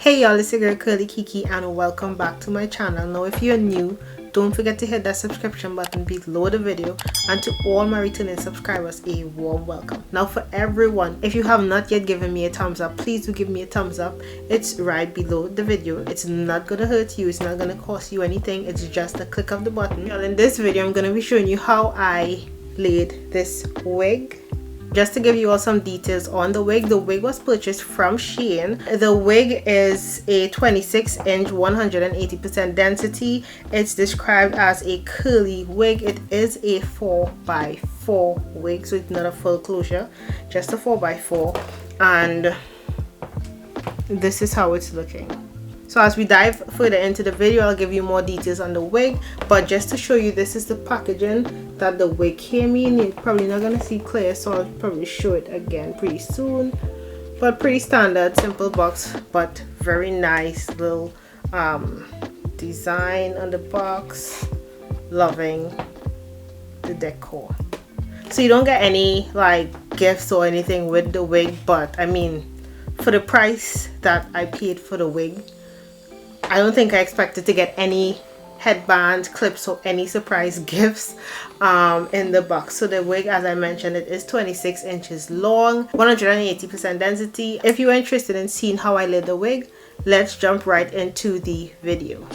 Hey y'all, it's your girl Curly Kiki and welcome back to my channel. Now if you're new, don't forget to hit that subscription button below the video, and to all my returning subscribers, a warm welcome. Now for everyone, if you have not yet given me a thumbs up, please do give me a thumbs up. It's right below the video. It's not gonna hurt you, it's not gonna cost you anything, it's just a click of the button. Well, in this video I'm gonna be showing you how I laid this wig. Just to give you all some details on the wig was purchased from Shein. The wig is a 26-inch 180% density. It's described as a curly wig. It is a 4x4 wig, so it's not a full closure, just a 4x4, and this is how it's looking. So as we dive further into the video, I'll give you more details on the wig, but just to show you, this is the packaging that the wig came in. You're probably not going to see clear, so I'll probably show it again pretty soon. But pretty standard, simple box, but very nice little design on the box. Loving the decor. So you don't get any like gifts or anything with the wig, but I mean, for the price that I paid for the wig, I don't think I expected to get any headbands, clips, or any surprise gifts in the box. So the wig, as I mentioned, it is 26 inches long, 180% density. If you're interested in seeing how I laid the wig, let's jump right into the video.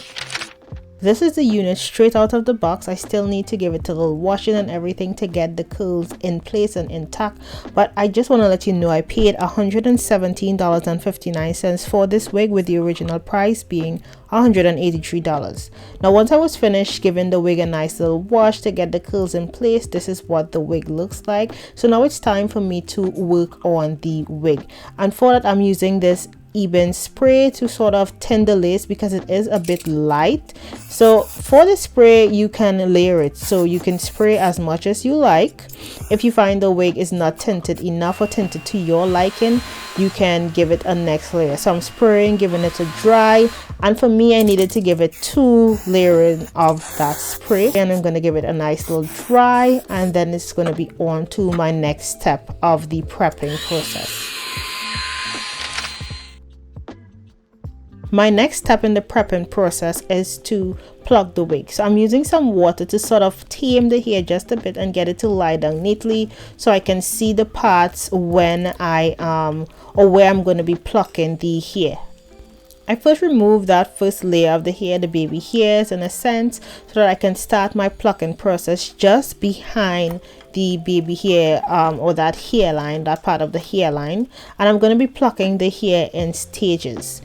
This is the unit straight out of the box. I still need to give it a little washing and everything to get the curls in place and intact, but I just want to let you know I paid $117.59 for this wig, with the original price being $183. Now once I was finished giving the wig a nice little wash to get the curls in place, this is what the wig looks like. So now it's time for me to work on the wig, and for that I'm using this Ebin spray to sort of tint the lace because it is a bit light. So for the spray, you can layer it, so you can spray as much as you like. If you find the wig is not tinted enough or tinted to your liking, you can give it a next layer. So I'm spraying, giving it a dry, and for me I needed to give it 2 layering of that spray, and I'm going to give it a nice little dry, and then it's going to be on to my next step of the prepping process. My next step in the prepping process is to plug the wig. So I'm using some water to sort of tame the hair just a bit and get it to lie down neatly, so I can see the parts when I or where I'm going to be plucking the hair. I first remove that first layer of the hair, the baby hairs in a sense, so that I can start my plucking process just behind the baby hair or that hairline, that part of the hairline, and I'm going to be plucking the hair in stages.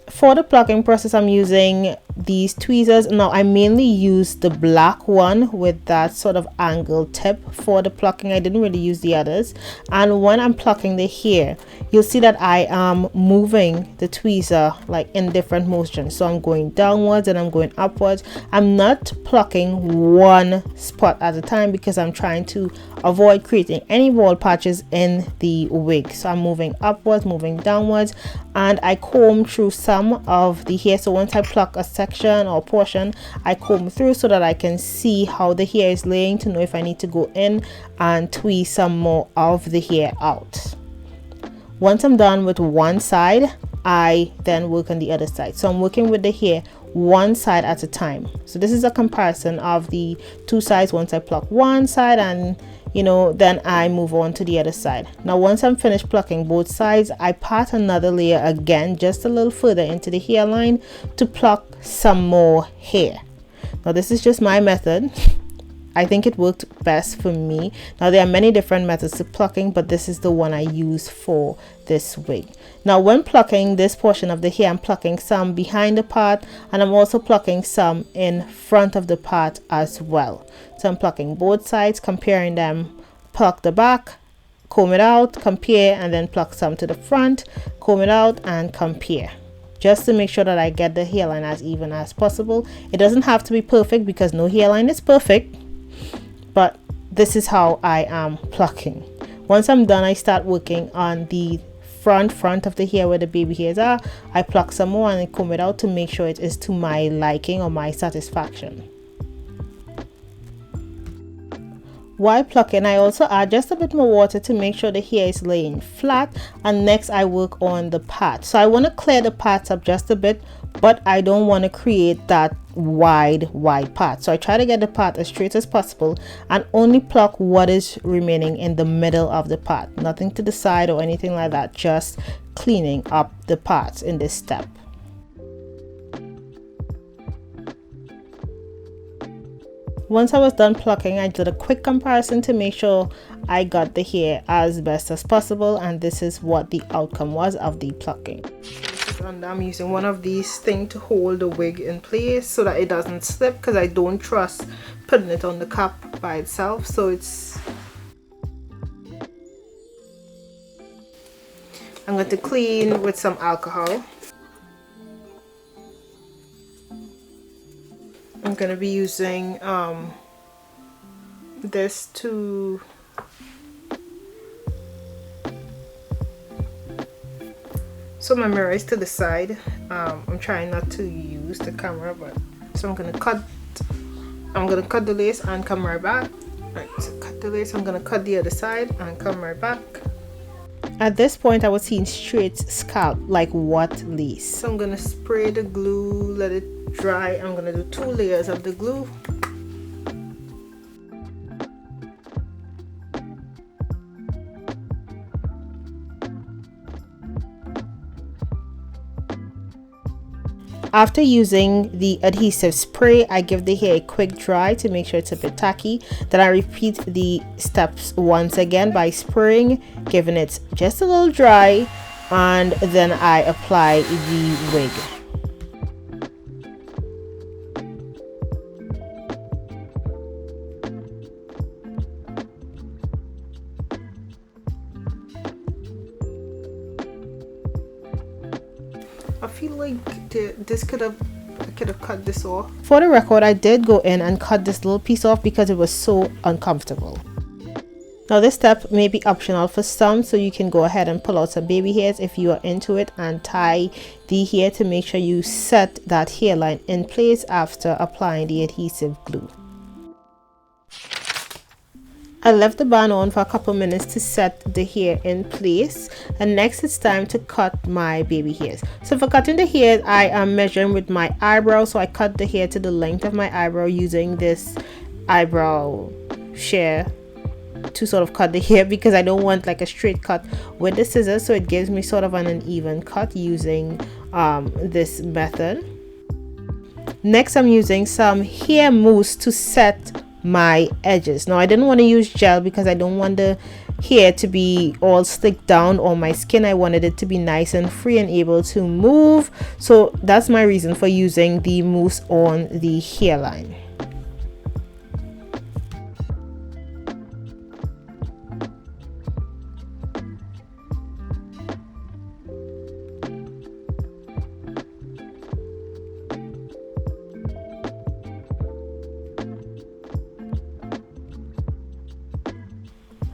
For the plucking process, I'm using these tweezers. Now I mainly use the black one with that sort of angled tip for the plucking. I didn't really use the others. And when I'm plucking the hair, you'll see that I am moving the tweezer like in different motions. So I'm going downwards and I'm going upwards. I'm not plucking one spot at a time because I'm trying to avoid creating any bald patches in the wig. So I'm moving upwards, moving downwards, and I comb through some of the hair. So once I pluck a section or portion, I comb through so that I can see how the hair is laying, to know if I need to go in and tweeze some more of the hair out. Once I'm done with one side, I then work on the other side. So I'm working with the hair one side at a time. So this is a comparison of the two sides. Once I pluck one side, and then I move on to the other side. Now once I'm finished plucking both sides, I pat another layer again just a little further into the hairline to pluck some more hair. Now this is just my method. I think it worked best for me. Now there are many different methods to plucking, but this is the one I use for this wig. Now when plucking this portion of the hair, I'm plucking some behind the part, and I'm also plucking some in front of the part as well. So I'm plucking both sides, comparing them, pluck the back, comb it out, compare, and then pluck some to the front, comb it out, and compare, just to make sure that I get the hairline as even as possible. It doesn't have to be perfect because no hairline is perfect, but this is how I am plucking. Once I'm done, I start working on the front of the hair where the baby hairs are. I pluck some more and I comb it out to make sure it is to my liking or my satisfaction. While plucking, I also add just a bit more water to make sure the hair is laying flat, and next I work on the part. So I want to clear the parts up just a bit, but I don't want to create that wide part. So I try to get the part as straight as possible and only pluck what is remaining in the middle of the part, nothing to the side or anything like that, just cleaning up the parts in this step. Once I was done plucking, I did a quick comparison to make sure I got the hair as best as possible, and this is what the outcome was of the plucking. And I'm using one of these things to hold the wig in place so that it doesn't slip, because I don't trust putting it on the cap by itself. So I'm going to clean with some alcohol. I'm going to be using this to so my mirror is to the side. I'm trying not to use the camera, but so I'm gonna cut the lace and come right back. Right, so cut the lace, I'm gonna cut the other side and come right back. At this point I was seeing straight scalp, like what lace. So I'm gonna spray the glue, let it dry. I'm gonna do 2 layers of the glue. After using the adhesive spray, I give the hair a quick dry to make sure it's a bit tacky. Then I repeat the steps once again by spraying, giving it just a little dry, and then I apply the wig. I feel like I could have cut this off. For the record, I did go in and cut this little piece off because it was so uncomfortable. Now this step may be optional for some, so you can go ahead and pull out some baby hairs if you are into it and tie the hair to make sure you set that hairline in place after applying the adhesive glue. I left the band on for a couple minutes to set the hair in place, and next it's time to cut my baby hairs. So for cutting the hair, I am measuring with my eyebrow, so I cut the hair to the length of my eyebrow using this eyebrow shear to sort of cut the hair, because I don't want like a straight cut with the scissors, so it gives me sort of an uneven cut using this method. Next I'm using some hair mousse to set my edges. Now I didn't want to use gel because I don't want the hair to be all stick down on my skin. I wanted it to be nice and free and able to move, so that's my reason for using the mousse on the hairline.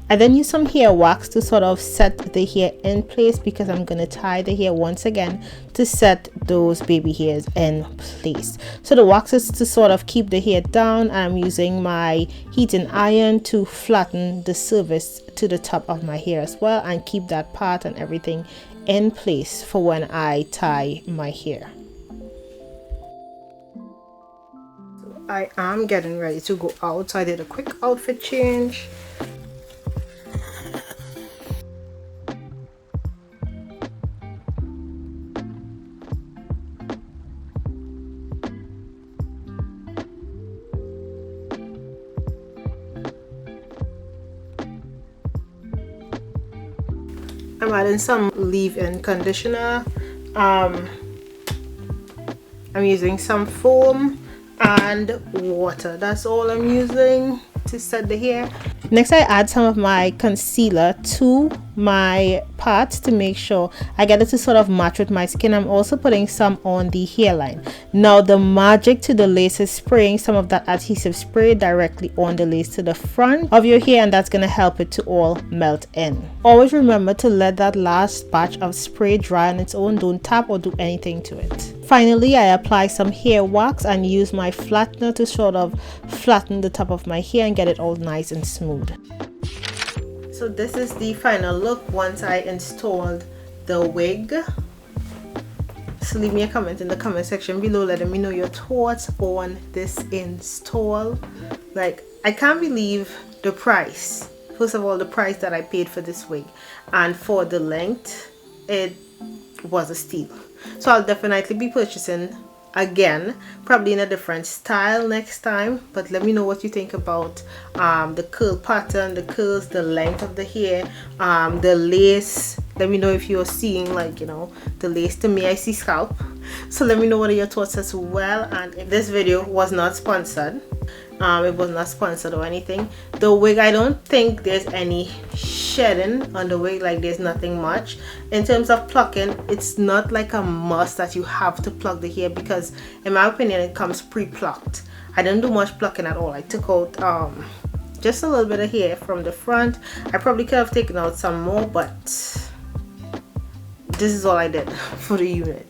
I then use some hair wax to sort of set the hair in place, because I'm going to tie the hair once again to set those baby hairs in place. So the wax is to sort of keep the hair down, and I'm using my heating iron to flatten the surface to the top of my hair as well, and keep that part and everything in place for when I tie my hair. So I am getting ready to go out, so I did a quick outfit change. I'm adding some leave-in conditioner. I'm using some foam and water. That's all I'm using to set the hair. Next I add some of my concealer to my parts to make sure I get it to sort of match with my skin. I'm also putting some on the hairline. Now the magic to the lace is spraying some of that adhesive spray directly on the lace to the front of your hair, and that's going to help it to all melt in. Always remember to let that last batch of spray dry on its own. Don't tap or do anything to it. Finally, I apply some hair wax and use my flattener to sort of flatten the top of my hair and get it all nice and smooth. So this is the final look once I installed the wig. So leave me a comment in the comment section below letting me know your thoughts on this install. Like, I can't believe the price. First of all, the price that I paid for this wig, and for the length, it was a steal. So I'll definitely be purchasing again, probably in a different style next time. But let me know what you think about the curl pattern, the curls, the length of the hair, the lace. Let me know if you're seeing, like, you know, the lace. To me, I see scalp. So let me know what are your thoughts as well. And if this video was not sponsored, it was not sponsored or anything, the wig, I don't think there's any shedding on the wig. Like, there's nothing much. In terms of plucking, it's not like a must that you have to pluck the hair, because in my opinion it comes pre-plucked. I didn't do much plucking at all. I took out just a little bit of hair from the front. I probably could have taken out some more, but this is all I did for the unit.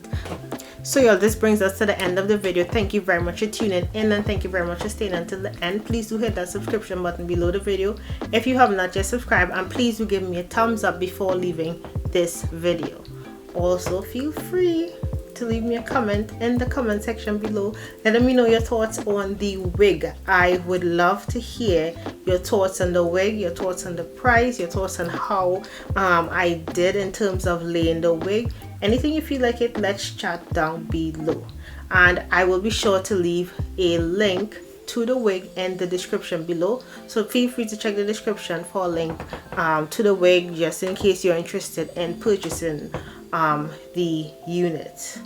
So y'all, this brings us to the end of the video. Thank you very much for tuning in, and thank you very much for staying until the end. Please do hit that subscription button below the video if you have not yet subscribed, and please do give me a thumbs up before leaving this video. Also, feel free to leave me a comment in the comment section below letting me know your thoughts on the wig. I would love to hear your thoughts on the wig, your thoughts on the price, your thoughts on how I did in terms of laying the wig. Anything you feel like it, let's chat down below, and I will be sure to leave a link to the wig in the description below. So feel free to check the description for a link to the wig, just in case you're interested in purchasing the unit.